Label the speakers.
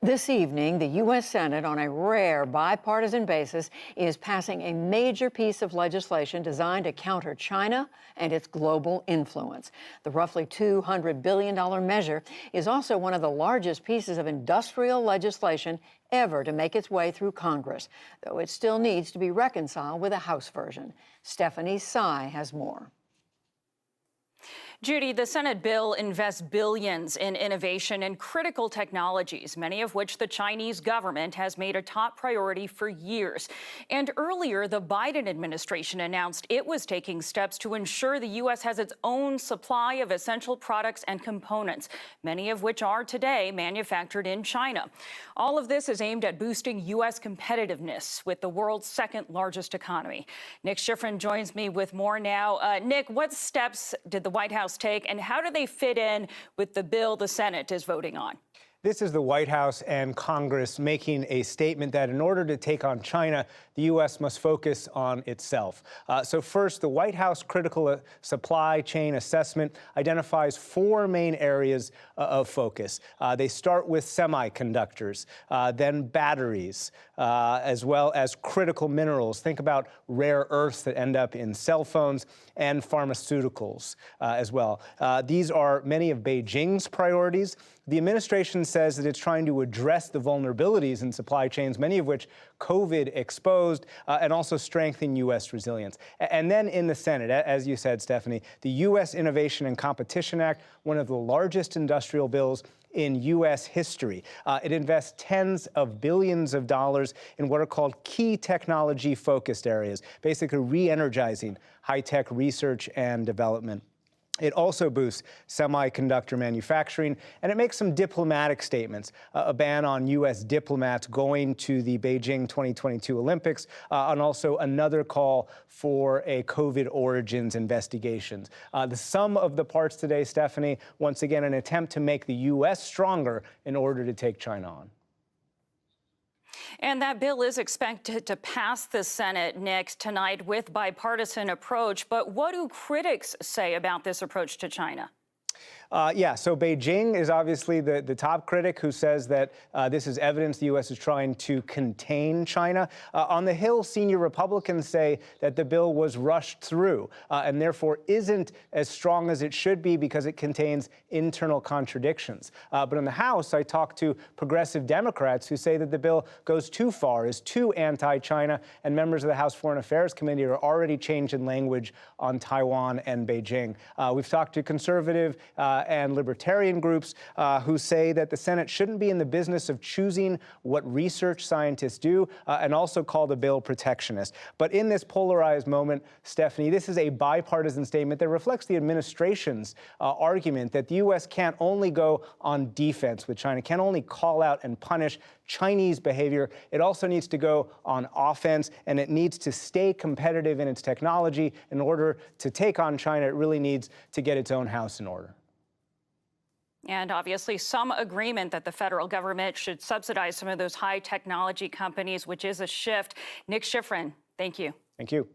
Speaker 1: This evening, the U.S. Senate, on a rare bipartisan basis, is passing a major piece of legislation designed to counter China and its global influence. The roughly $200 billion measure is also one of the largest pieces of industrial legislation ever to make its way through Congress, though it still needs to be reconciled with a House version. Stephanie Sy has more.
Speaker 2: Judy, the Senate bill invests billions in innovation and critical technologies, many of which the Chinese government has made a top priority for years. And earlier, the Biden administration announced it was taking steps to ensure the U.S. has its own supply of essential products and components, many of which are today manufactured in China. All of this is aimed at boosting U.S. competitiveness with the world's second largest economy. Nick Schifrin joins me with more now. Nick, what steps did the White House take, and how do they fit in with the bill the Senate is voting on?
Speaker 3: This is the White House and Congress making a statement that in order to take on China, the U.S. must focus on itself. So first, the White House Critical Supply Chain Assessment identifies four main areas of focus. They start with semiconductors, then batteries, as well as critical minerals. Think about rare earths that end up in cell phones, and pharmaceuticals as well. These are many of Beijing's priorities. The administration says that it's trying to address the vulnerabilities in supply chains, many of which COVID exposed, and also strengthen U.S. resilience. And then in the Senate, as you said, Stephanie, the U.S. Innovation and Competition Act, one of the largest industrial bills in U.S. history. It invests tens of billions of dollars in what are called key technology-focused areas, basically re-energizing high-tech research and development. It also boosts semiconductor manufacturing, and it makes some diplomatic statements, a ban on U.S. diplomats going to the Beijing 2022 Olympics, and also another call for a COVID origins investigations. The sum of the parts today, Stephanie, once again, an attempt to make the U.S. stronger in order to take China on.
Speaker 2: And that bill is expected to pass the Senate next tonight with bipartisan approach. But what do critics say about this approach to China?
Speaker 3: So Beijing is obviously the top critic who says that this is evidence the U.S. is trying to contain China. On the Hill, senior Republicans say that the bill was rushed through and therefore isn't as strong as it should be because it contains internal contradictions. But in the House, I talked to progressive Democrats who say that the bill goes too far, is too anti-China, and members of the House Foreign Affairs Committee are already changing language on Taiwan and Beijing. We've talked to conservative and libertarian groups who say that the Senate shouldn't be in the business of choosing what research scientists do, and also call the bill protectionist. But in this polarized moment, Stephanie, this is a bipartisan statement that reflects the administration's argument that the U.S. can't only go on defense with China, can't only call out and punish Chinese behavior. It also needs to go on offense, and it needs to stay competitive in its technology. In order to take on China, it really needs to get its own house in order.
Speaker 2: And obviously some agreement that the federal government should subsidize some of those high technology companies, which is a shift. Nick Schifrin, thank you.
Speaker 3: Thank you.